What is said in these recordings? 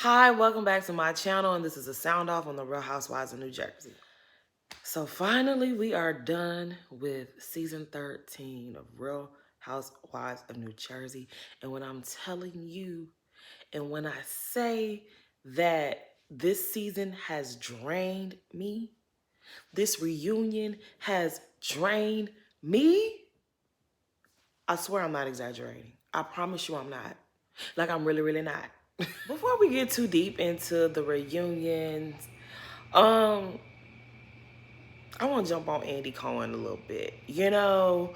Hi, welcome back to my channel, and this is a sound off on the Real Housewives of New Jersey. So finally, we are done with season 13 of Real Housewives of New Jersey. And when I'm telling you, and when I say that this season has drained me, this reunion has drained me, I swear I'm not exaggerating. I promise you I'm not. Like, I'm really, really not. Before we get too deep into the reunions, I want to jump on Andy Cohen a little bit. You know,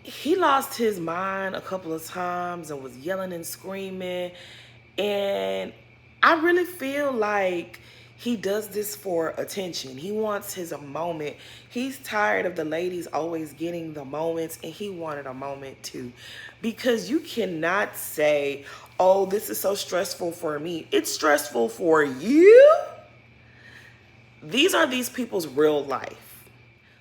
he lost his mind a couple of times and was yelling and screaming. And I really feel like he does this for attention. He wants his moment. He's tired of the ladies always getting the moments, and he wanted a moment too. Because you cannot say, oh, this is so stressful for me. It's stressful for you. These are these people's real life.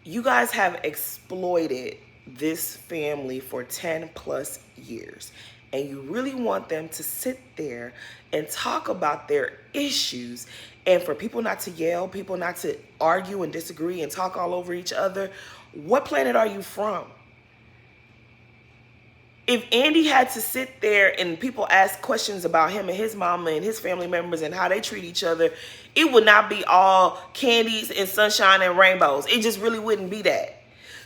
You guys have exploited this family for 10 plus years, and you really want them to sit there and talk about their issues, and for people not to yell, people not to argue and disagree and talk all over each other. What planet are you from? If Andy had to sit there and people ask questions about him and his mama and his family members and how they treat each other, it would not be all candies and sunshine and rainbows. It just really wouldn't be that.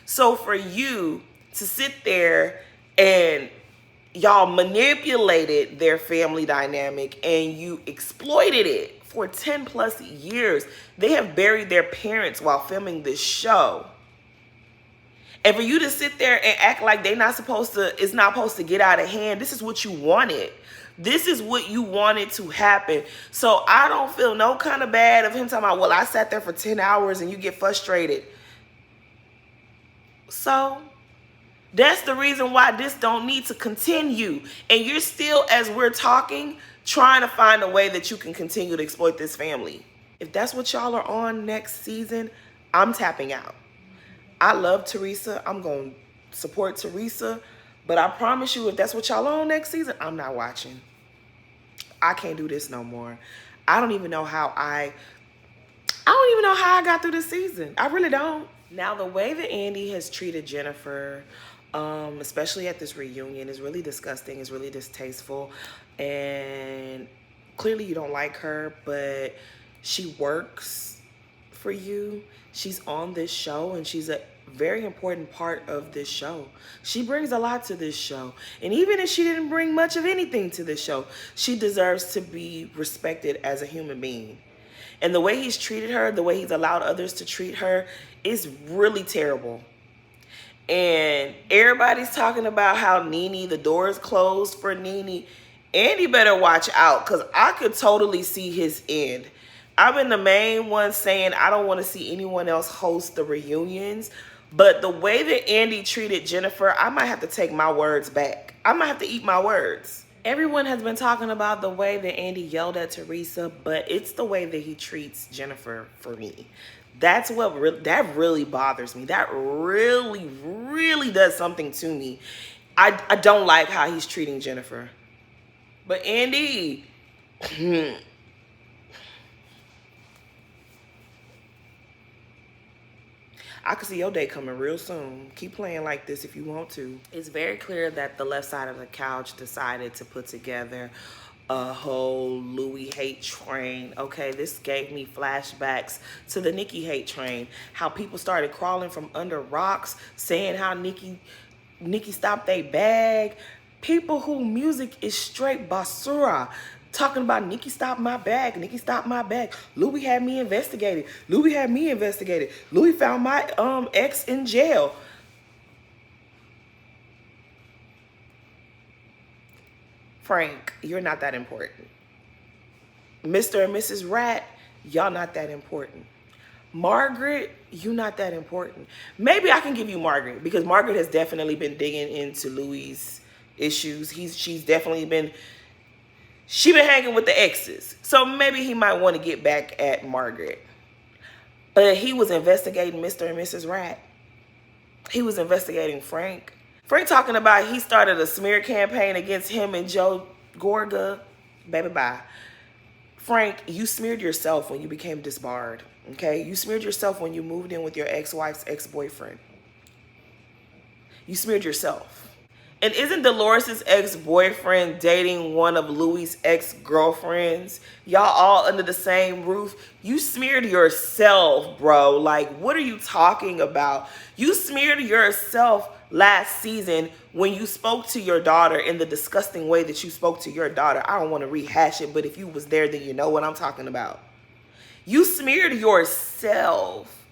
So for you to sit there and y'all manipulated their family dynamic and you exploited it for 10 plus years. They have buried their parents while filming this show. And for you to sit there and act like it's not supposed to get out of hand. This is what you wanted. This is what you wanted to happen. So I don't feel no kind of bad of him talking about, well, I sat there for 10 hours and you get frustrated. So that's the reason why this don't need to continue. And you're still, as we're talking, trying to find a way that you can continue to exploit this family. If that's what y'all are on next season, I'm tapping out. I love Teresa. I'm going to support Teresa. But I promise you, if that's what y'all on next season, I'm not watching. I can't do this no more. I don't even know how I got through this season. I really don't. Now, the way that Andy has treated Jennifer, especially at this reunion, is really disgusting. Is really distasteful. And clearly you don't like her, but she works for you. She's on this show, and she's a very important part of this show. She brings a lot to this show. And even if she didn't bring much of anything to this show, she deserves to be respected as a human being. And the way he's treated her, the way he's allowed others to treat her, is really terrible. And everybody's talking about how Nene, the door is closed for Nene. Andy better watch out, because I could totally see his end. I've been the main one saying I don't want to see anyone else host the reunions. But the way that Andy treated Jennifer, I might have to take my words back. I might have to eat my words. Everyone has been talking about the way that Andy yelled at Teresa, but it's the way that he treats Jennifer for me. That really bothers me. That really, really does something to me. I don't like how he's treating Jennifer. But Andy, I could see your day coming real soon. Keep playing like this if you want to. It's very clear that the left side of the couch decided to put together a whole Louis hate train. Okay, this gave me flashbacks to the Nikki hate train. How people started crawling from under rocks, saying how Nikki stopped their bag. People who music is straight basura. Talking about Nikki stopped my bag. Nikki stopped my bag. Louis had me investigated. Louis had me investigated. Louis found my ex in jail. Frank, you're not that important. Mr. and Mrs. Rat, y'all not that important. Margaret, you not that important. Maybe I can give you Margaret, because Margaret has definitely been digging into Louis' issues. She's definitely been hanging with the exes. So maybe he might want to get back at Margaret. But he was investigating Mr. and Mrs. Rat. He was investigating Frank. Frank talking about he started a smear campaign against him and Joe Gorga. Baby, bye. Frank, you smeared yourself when you became disbarred. Okay? You smeared yourself when you moved in with your ex-wife's ex-boyfriend. You smeared yourself. And isn't Dolores' ex-boyfriend dating one of Louis' ex-girlfriends? Y'all all under the same roof. You smeared yourself, bro. Like, what are you talking about? You smeared yourself last season when you spoke to your daughter in the disgusting way that you spoke to your daughter. I don't want to rehash it, but if you was there, then you know what I'm talking about. You smeared yourself.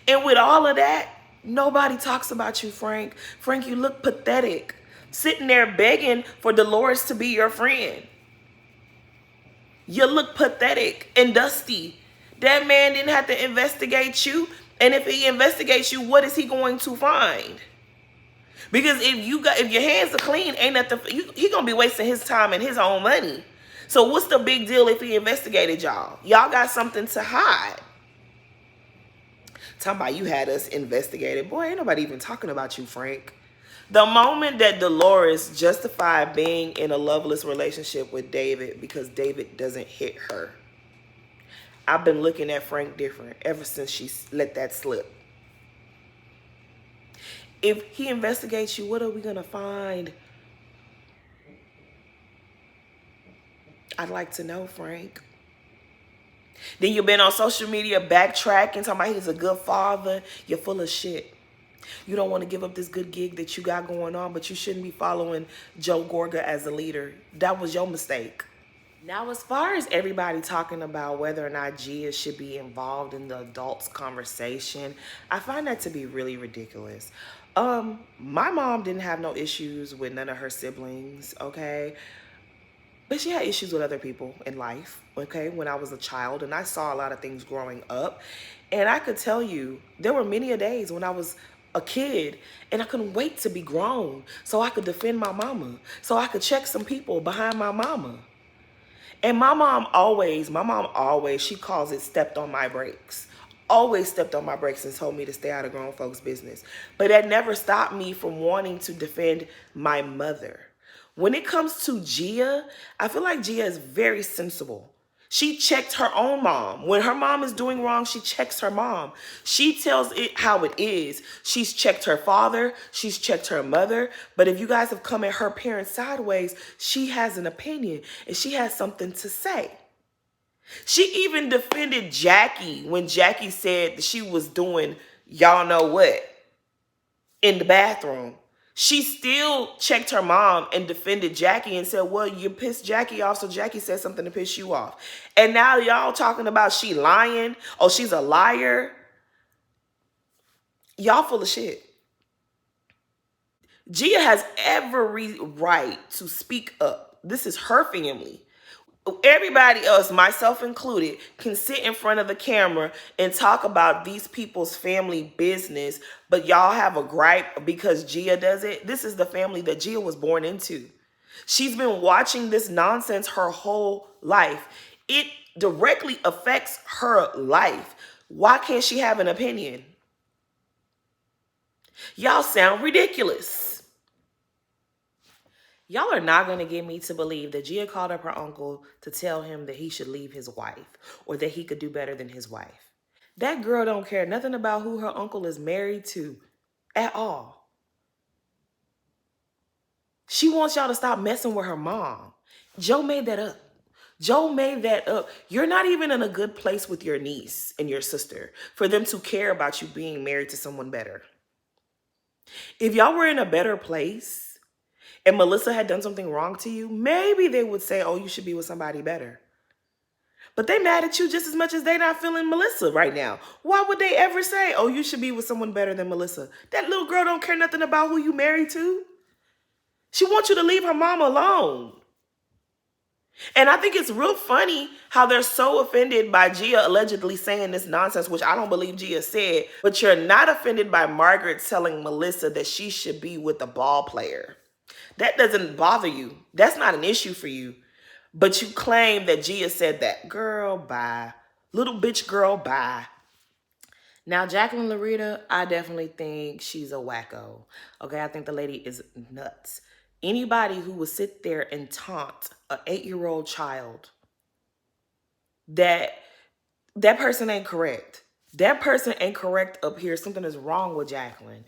And with all of that, nobody talks about you, Frank. Frank, you look pathetic. Sitting there begging for Dolores to be your friend. You look pathetic and dusty. That man didn't have to investigate you. And if he investigates you, what is he going to find? Because if your hands are clean, ain't nothing. He gonna be wasting his time and his own money. So what's the big deal if he investigated y'all? Y'all got something to hide. Talking about you had us investigated. Boy, ain't nobody even talking about you, Frank. The moment that Dolores justified being in a loveless relationship with David because David doesn't hit her, I've been looking at Frank different ever since she let that slip. If he investigates you, what are we going to find? I'd like to know, Frank. Then you've been on social media backtracking, talking about he's a good father. You're full of shit. You don't want to give up this good gig that you got going on, but you shouldn't be following Joe Gorga as a leader. That was your mistake. Now, as far as everybody talking about whether or not Gia should be involved in the adults conversation, I find that to be really ridiculous. My mom didn't have no issues with none of her siblings, okay? But she had issues with other people in life, okay, when I was a child. And I saw a lot of things growing up. And I could tell you, there were many a days when I was a kid and I couldn't wait to be grown so I could defend my mama, so I could check some people behind my mama. And my mom always, she calls it stepped on my brakes. Always stepped on my brakes and told me to stay out of grown folks' business. But that never stopped me from wanting to defend my mother. When it comes to Gia, I feel like Gia is very sensible. She checked her own mom. When her mom is doing wrong, she checks her mom. She tells it how it is. She's checked her father. She's checked her mother. But if you guys have come at her parents sideways, she has an opinion and she has something to say. She even defended Jackie when Jackie said that she was doing y'all know what in the bathroom. She still checked her mom and defended Jackie and said, well, you pissed Jackie off, so Jackie said something to piss you off. And now y'all talking about she lying. Oh, she's a liar. Y'all full of shit. Gia has every right to speak up. This is her family. Everybody else, myself included, can sit in front of the camera and talk about these people's family business, but y'all have a gripe because Gia does it. This is the family that Gia was born into. She's been watching this nonsense her whole life. It directly affects her life. Why can't she have an opinion? Y'all sound ridiculous. Y'all are not going to get me to believe that Gia called up her uncle to tell him that he should leave his wife or that he could do better than his wife. That girl don't care nothing about who her uncle is married to at all. She wants y'all to stop messing with her mom. Joe made that up. Joe made that up. You're not even in a good place with your niece and your sister for them to care about you being married to someone better. If y'all were in a better place, and Melissa had done something wrong to you, maybe they would say, oh, you should be with somebody better. But they mad at you just as much as they not feeling Melissa right now. Why would they ever say, oh, you should be with someone better than Melissa? That little girl don't care nothing about who you married to. She wants you to leave her mom alone. And I think it's real funny how they're so offended by Gia allegedly saying this nonsense, which I don't believe Gia said, but you're not offended by Margaret telling Melissa that she should be with a ball player. That doesn't bother you. That's not an issue for you. But you claim that Gia said that. Girl, bye. Little bitch girl, bye. Now, Jacqueline Larita, I definitely think she's a wacko. Okay, I think the lady is nuts. Anybody who would sit there and taunt an 8-year-old child, that person ain't correct. That person ain't correct up here. Something is wrong with Jacqueline.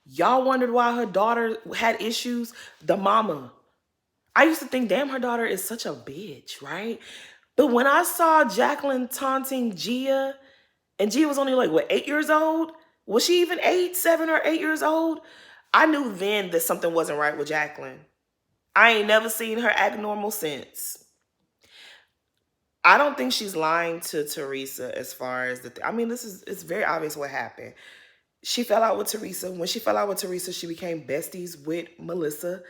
Y'all wondered why her daughter had issues? The mama. I used to think, damn, her daughter is such a bitch, right? But when I saw Jacqueline taunting Gia, and Gia was only like, what, 8 years old? Was she even 8, 7, or 8 years old? I knew then that something wasn't right with Jacqueline. I ain't never seen her act normal since. I don't think she's lying to Teresa as far as I mean, it's very obvious what happened. She fell out with Teresa. When she fell out with Teresa, she became besties with Melissa.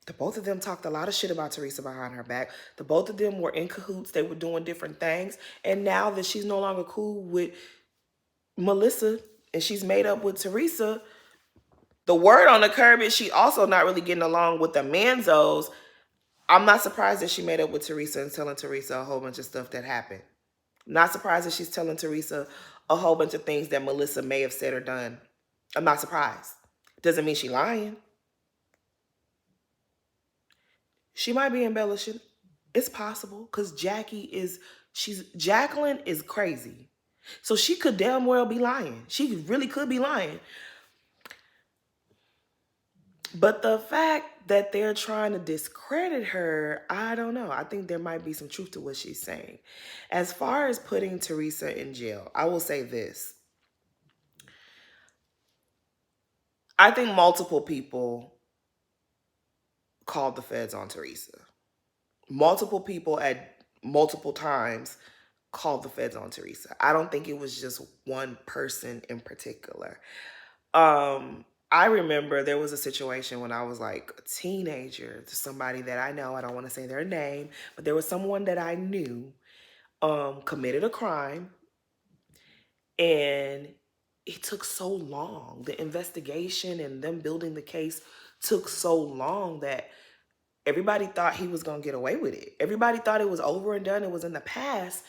The both of them talked a lot of shit about Teresa behind her back. The both of them were in cahoots. They were doing different things. And now that she's no longer cool with Melissa and she's made up with Teresa, the word on the curb is she also not really getting along with the Manzos. I'm not surprised that she made up with Teresa and telling Teresa a whole bunch of stuff that happened. Not surprised that she's telling Teresa a whole bunch of things that Melissa may have said or done. I'm not surprised. Doesn't mean she's lying. She might be embellishing. It's possible because Jacqueline is crazy. So she could damn well be lying. She really could be lying. But the fact that they're trying to discredit her, I don't know. I think there might be some truth to what she's saying. As far as putting Teresa in jail, I will say this. I think multiple people called the feds on Teresa. Multiple people at multiple times called the feds on Teresa. I don't think it was just one person in particular. I remember there was a situation when I was like a teenager to somebody that I know. I don't want to say their name, but there was someone that I knew committed a crime, and it took so long. The investigation and them building the case took so long that everybody thought he was going to get away with it. Everybody thought it was over and done. It was in the past.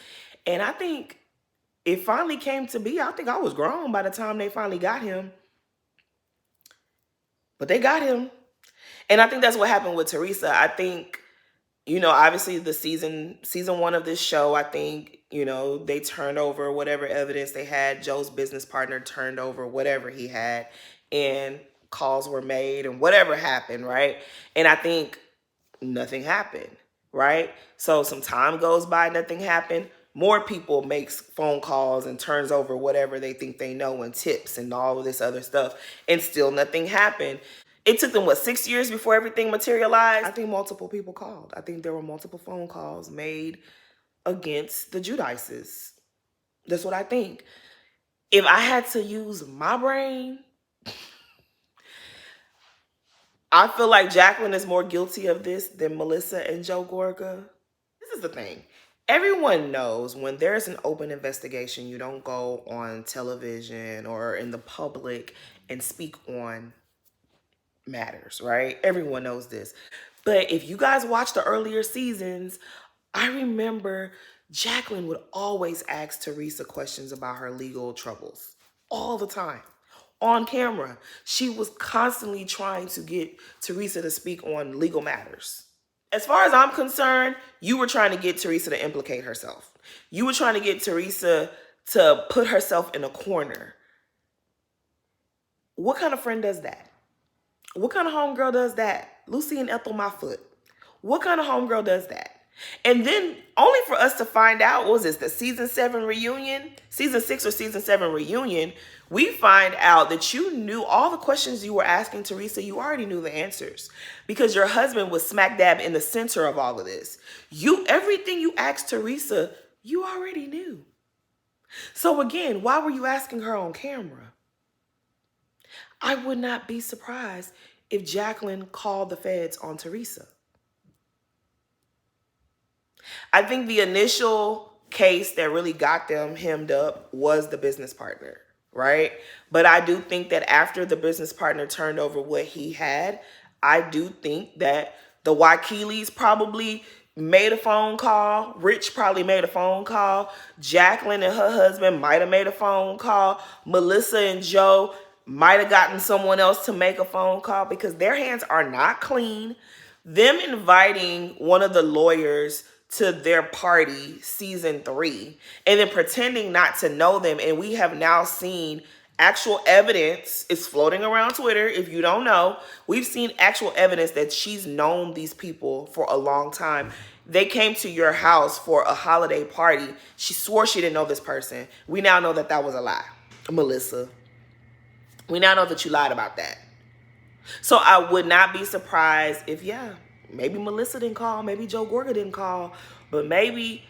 And I think it finally came to be. I think I was grown by the time they finally got him. But they got him. And I think that's what happened with Teresa. I think, obviously the season 1 of this show, I think, they turned over whatever evidence they had. Joe's business partner turned over whatever he had, and calls were made and whatever happened, right? And I think nothing happened, right? So some time goes by, nothing happened. More people makes phone calls and turns over whatever they think they know and tips and all of this other stuff, and still nothing happened. It took them, 6 years before everything materialized? I think multiple people called. I think there were multiple phone calls made against the Judices. That's what I think. If I had to use my brain, I feel like Jacqueline is more guilty of this than Melissa and Joe Gorga. This is the thing. Everyone knows when there's an open investigation, you don't go on television or in the public and speak on matters, right? Everyone knows this. But if you guys watch the earlier seasons, I remember Jacqueline would always ask Teresa questions about her legal troubles all the time. On camera, she was constantly trying to get Teresa to speak on legal matters. As far as I'm concerned, you were trying to get Teresa to implicate herself. You were trying to get Teresa to put herself in a corner. What kind of friend does that? What kind of homegirl does that? Lucy and Ethel my foot. What kind of homegirl does that? And then only for us to find out, what was this, the season 7 reunion? Season 6 or season 7 reunion, we find out that you knew all the questions you were asking Teresa, you already knew the answers. Because your husband was smack dab in the center of all of this. Everything you asked Teresa, you already knew. So again, why were you asking her on camera? I would not be surprised if Jacqueline called the feds on Teresa. I think the initial case that really got them hemmed up was the business partner, right? But I do think that after the business partner turned over what he had, I do think that the Wakilis probably made a phone call. Rich probably made a phone call. Jacqueline and her husband might have made a phone call. Melissa and Joe might have gotten someone else to make a phone call because their hands are not clean. Them inviting one of the lawyers to their party season 3 and then pretending not to know them, and we have now seen actual evidence is floating around Twitter. If you don't know, we've seen actual evidence that she's known these people for a long time. They came to your house for a holiday party. She swore she didn't know this person. We now know that that was a lie. Melissa, we now know that you lied about that. So I would not be surprised if, yeah, maybe Melissa didn't call, maybe Joe Gorga didn't call, but maybe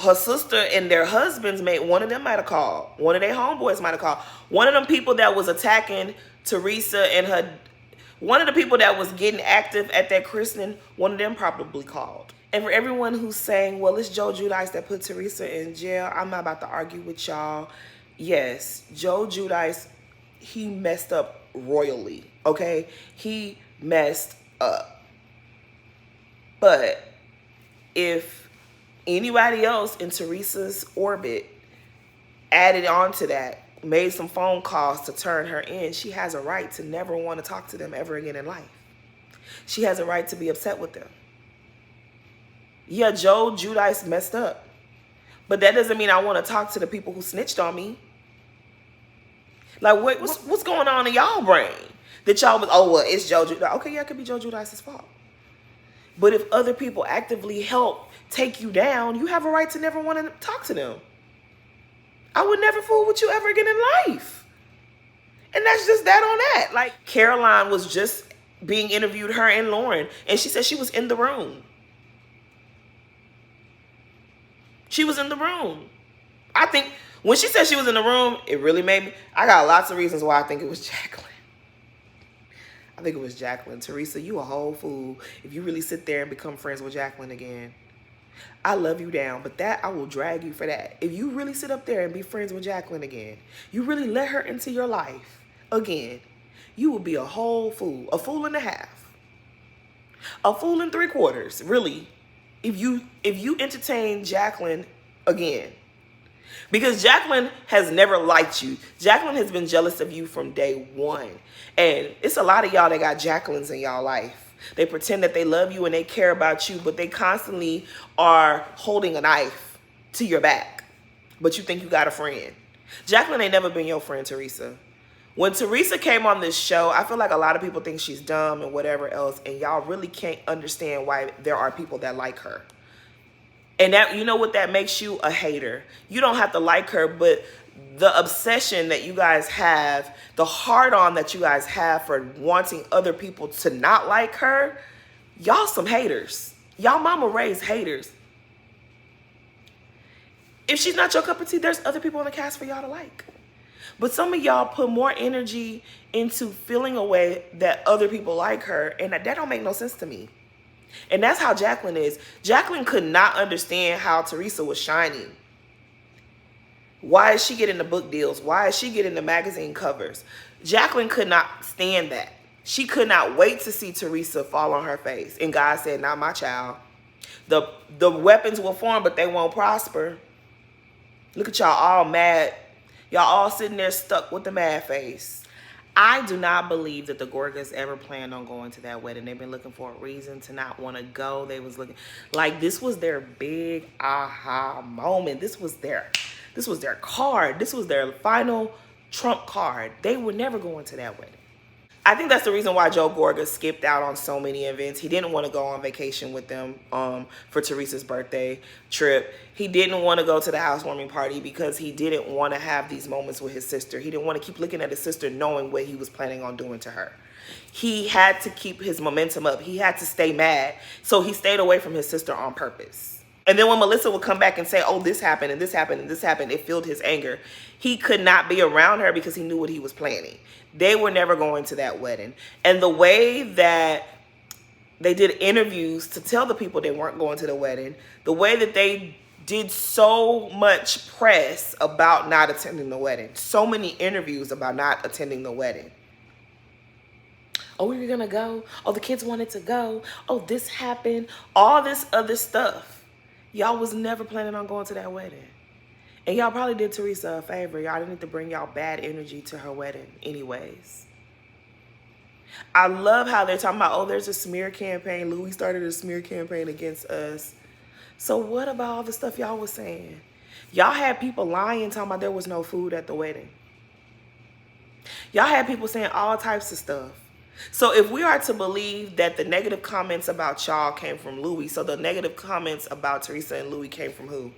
her sister and their husbands, one of them might have called. One of their homeboys might have called. One of them people that was attacking Teresa and her, one of the people that was getting active at that christening, one of them probably called. And for everyone who's saying, well, it's Joe Giudice that put Teresa in jail, I'm not about to argue with y'all. Yes, Joe Giudice, he messed up royally, okay? He messed up. But if anybody else in Teresa's orbit added on to that, made some phone calls to turn her in, she has a right to never want to talk to them ever again in life. She has a right to be upset with them. Yeah, Joe Giudice messed up. But that doesn't mean I want to talk to the people who snitched on me. Like, what's going on in y'all brain? That y'all was, oh, well, it's Joe Giudice. Okay, yeah, it could be Joe Giudice's fault. But if other people actively help take you down, you have a right to never want to talk to them. I would never fool with you ever again in life. And that's just that on that. Like, Caroline was just being interviewed, her and Lauren, and she said she was in the room. She was in the room. I think when she said she was in the room, it really made me, I got lots of reasons why I think it was Jacqueline. I think it was Jacqueline. Teresa, you a whole fool if you really sit there and become friends with Jacqueline again. I love you down, but that, I will drag you for that. If you really sit up there and be friends with Jacqueline again, you really let her into your life again, you will be a whole fool, a fool and a half, a fool and 3/4, really, if you entertain Jacqueline again. Because Jacqueline has never liked you. Jacqueline has been jealous of you from day one. And it's a lot of y'all that got Jacquelines in y'all life. They pretend that they love you and they care about you, but they constantly are holding a knife to your back. But you think you got a friend. Jacqueline ain't never been your friend, Teresa. When Teresa came on this show, I feel like a lot of people think she's dumb and whatever else, and y'all really can't understand why there are people that like her. And that, you know what that makes you? A hater. You don't have to like her, but the obsession that you guys have, the hard-on that you guys have for wanting other people to not like her, y'all some haters. Y'all mama raised haters. If she's not your cup of tea, there's other people on the cast for y'all to like. But some of y'all put more energy into feeling a way that other people like her, and that don't make no sense to me. And that's how Jacqueline is. Jacqueline could not understand how Teresa was shining. Why is she getting the book deals? Why is she getting the magazine covers? Jacqueline could not stand that. She could not wait to see Teresa fall on her face. And God said, not my child. The weapons will form, but they won't prosper. Look at y'all all mad. Y'all all sitting there stuck with the mad face. I do not believe that the Gorgas ever planned on going to that wedding. They've been looking for a reason to not want to go. They was looking like this was their big aha moment. This was their card. This was their final trump card. They were never going to that wedding. I think that's the reason why Joe Gorga skipped out on so many events. He didn't want to go on vacation with them for Teresa's birthday trip. He didn't want to go to the housewarming party because he didn't want to have these moments with his sister. He didn't want to keep looking at his sister knowing what he was planning on doing to her. He had to keep his momentum up. He had to stay mad. So he stayed away from his sister on purpose. And then when Melissa would come back and say, oh, this happened and this happened and this happened, it fueled his anger. He could not be around her because he knew what he was planning. They were never going to that wedding. And the way that they did interviews to tell the people they weren't going to the wedding, the way that they did so much press about not attending the wedding, so many interviews about not attending the wedding. Oh, we were going to go. Oh, the kids wanted to go. Oh, this happened. All this other stuff. Y'all was never planning on going to that wedding. And y'all probably did Teresa a favor. Y'all didn't need to bring y'all bad energy to her wedding anyways. I love how they're talking about, oh, there's a smear campaign. Louis started a smear campaign against us. So what about all the stuff y'all was saying? Y'all had people lying, talking about there was no food at the wedding. Y'all had people saying all types of stuff. So if we are to believe that the negative comments about y'all came from Louis, so the negative comments about Teresa and Louis came from who?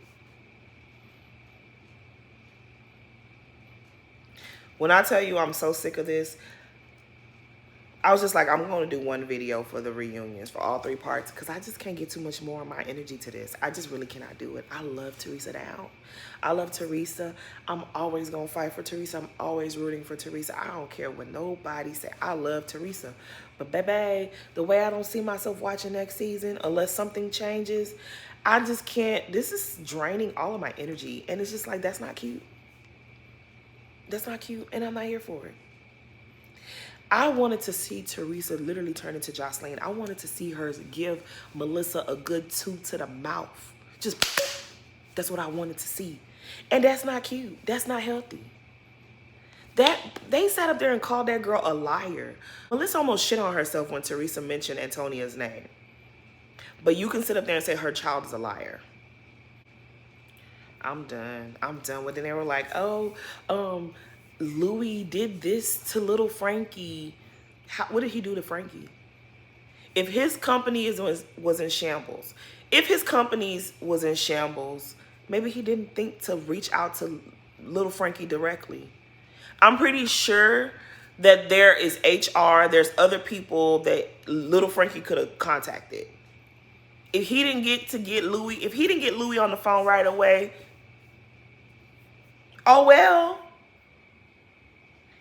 When I tell you I'm so sick of this, I was just like, I'm going to do one video for the reunions for all 3 parts because I just can't get too much more of my energy to this. I just really cannot do it. I love Teresa down. I love Teresa. I'm always going to fight for Teresa. I'm always rooting for Teresa. I don't care what nobody say. I love Teresa. But baby, the way I don't see myself watching next season, unless something changes, I just can't. This is draining all of my energy. And it's just like, that's not cute. That's not cute. And I'm not here for it. I wanted to see Teresa literally turn into Jocelyn. I wanted to see her give Melissa a good toot to the mouth. Just, that's what I wanted to see. And that's not cute. That's not healthy. They sat up there and called that girl a liar. Melissa almost shit on herself when Teresa mentioned Antonia's name. But you can sit up there and say her child is a liar. I'm done. I'm done with it. And they were like, oh, Louis did this to little Frankie. What did he do to Frankie? If his company was in shambles, maybe he didn't think to reach out to little Frankie directly. I'm pretty sure that there is HR, there's other people that little Frankie could have contacted. If he didn't get Louis on the phone right away, oh well.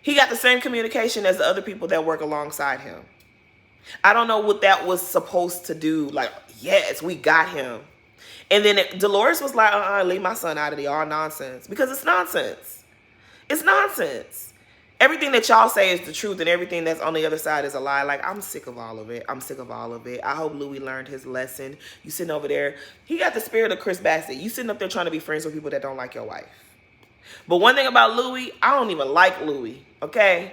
He got the same communication as the other people that work alongside him. I don't know what that was supposed to do. Like, yes, we got him. And then Dolores was like, leave my son out of the all nonsense. Because it's nonsense. It's nonsense. Everything that y'all say is the truth and everything that's on the other side is a lie. Like, I'm sick of all of it. I'm sick of all of it. I hope Louis learned his lesson. You sitting over there. He got the spirit of Chris Bassett. You sitting up there trying to be friends with people that don't like your wife. But one thing about Louis, I don't even like Louis, okay?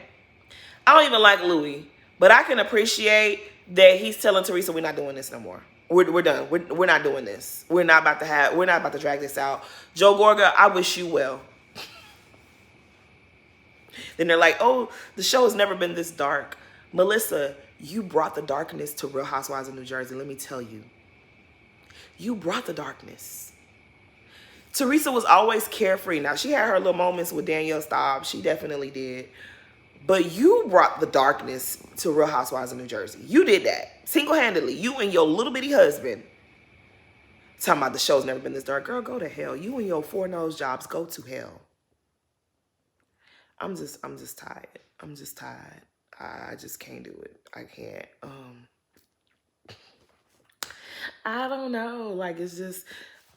I don't even like Louis. But I can appreciate that he's telling Teresa, we're not doing this no more. We're done. We're not doing this. We're not about to drag this out. Joe Gorga, I wish you well. Then they're like, oh, the show has never been this dark. Melissa, you brought the darkness to Real Housewives of New Jersey. Let me tell you. You brought the darkness. Teresa was always carefree. Now, she had her little moments with Danielle Staub. She definitely did. But you brought the darkness to Real Housewives of New Jersey. You did that. Single-handedly. You and your little bitty husband. Talking about the show's never been this dark. Girl, go to hell. You and your 4-nose jobs, go to hell. I'm just tired. I'm just tired. I just can't do it. I can't. I don't know. Like, it's just...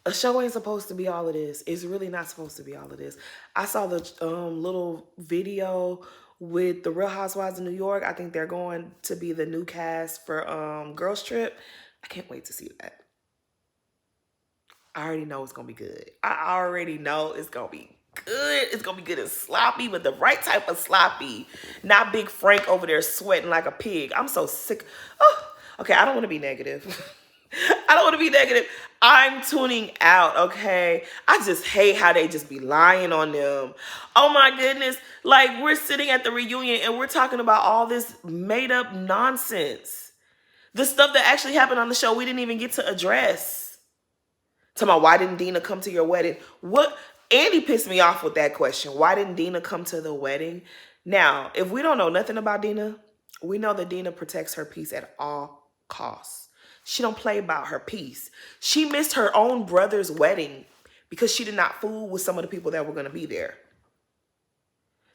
A show ain't supposed to be all of this. It's really not supposed to be all of this. I saw the little video with the Real Housewives of New York. I think they're going to be the new cast for Girls Trip. I can't wait to see that. I already know it's going to be good. I already know it's going to be good. It's going to be good and sloppy, but the right type of sloppy. Not Big Frank over there sweating like a pig. I'm so sick. Oh, okay, I don't want to be negative. I don't want to be negative. I'm tuning out, okay? I just hate how they just be lying on them. Oh my goodness. Like, we're sitting at the reunion and we're talking about all this made up nonsense. The stuff that actually happened on the show we didn't even get to address. Talking about, why didn't Dina come to your wedding? What? Andy pissed me off with that question. Why didn't Dina come to the wedding? Now, if we don't know nothing about Dina, we know that Dina protects her peace at all costs. She don't play about her peace. She missed her own brother's wedding because she did not fool with some of the people that were going to be there.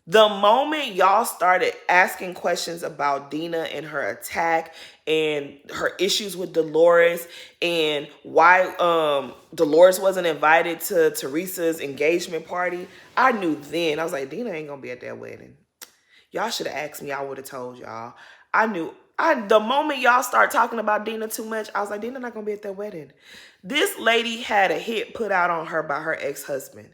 The moment y'all started asking questions about Dina and her attack and her issues with Dolores and why Dolores wasn't invited to Teresa's engagement party, I knew then. I was like, Dina ain't going to be at that wedding. Y'all should have asked me. I would have told y'all. I knew. The moment y'all start talking about Dina too much, I was like, Dina not going to be at that wedding. This lady had a hit put out on her by her ex-husband.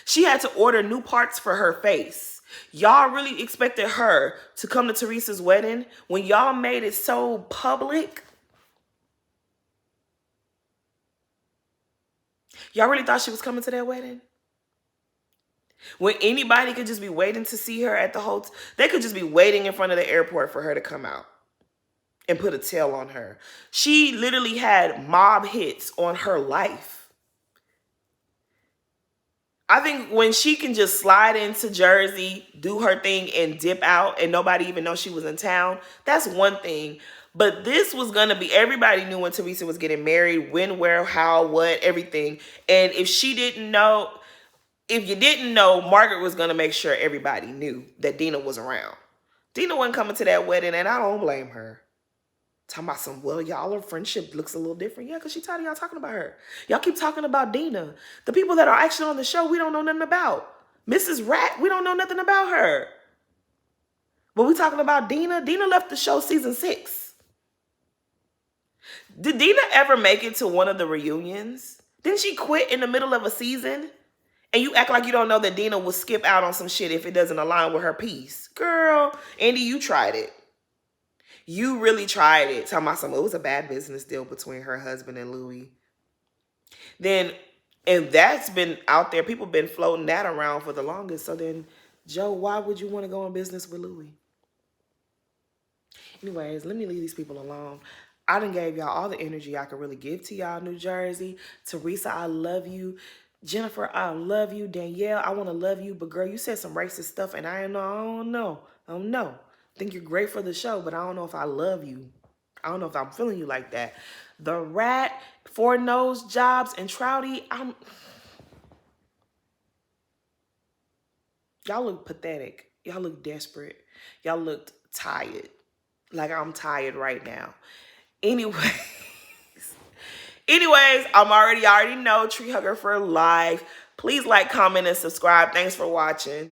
She had to order new parts for her face. Y'all really expected her to come to Teresa's wedding when y'all made it so public? Y'all really thought she was coming to that wedding? When anybody could just be waiting to see her at the hotel, they could just be waiting in front of the airport for her to come out and put a tail on her. She literally had mob hits on her life. I think when she can just slide into Jersey, do her thing, and dip out, and nobody even know she was in town, that's one thing. But this was going to be, everybody knew when Teresa was getting married, when, where, how, what, everything. And if she didn't know, if you didn't know, Margaret was going to make sure everybody knew that Dina was around. Dina wasn't coming to that wedding, and I don't blame her. Talking about some, well, y'all, her friendship looks a little different. Yeah, because she tired of y'all talking about her. Y'all keep talking about Dina. The people that are actually on the show, we don't know nothing about. Mrs. Rat, we don't know nothing about her. But we talking about Dina. Dina left the show season 6. Did Dina ever make it to one of the reunions? Didn't she quit in the middle of a season? And you act like you don't know that Dina will skip out on some shit if it doesn't align with her piece. Girl, Andy, you tried it. You really tried it. Talking about something. It was a bad business deal between her husband and Louis. Then, and that's been out there. People been floating that around for the longest. So then, Joe, why would you want to go in business with Louis? Anyways, let me leave these people alone. I done gave y'all all the energy I could really give to y'all, New Jersey. Teresa, I love you. Jennifer, I love you. Danielle, I want to love you. But girl, you said some racist stuff, and I don't know. I think you're great for the show, but I don't know if I love you. I don't know if I'm feeling you like that. The Rat, Four Nose Jobs, and Trouty, y'all look pathetic. Y'all look desperate. Y'all looked tired. Like I'm tired right now. Anyways, I already know Tree Hugger for life. Please like, comment, and subscribe. Thanks for watching.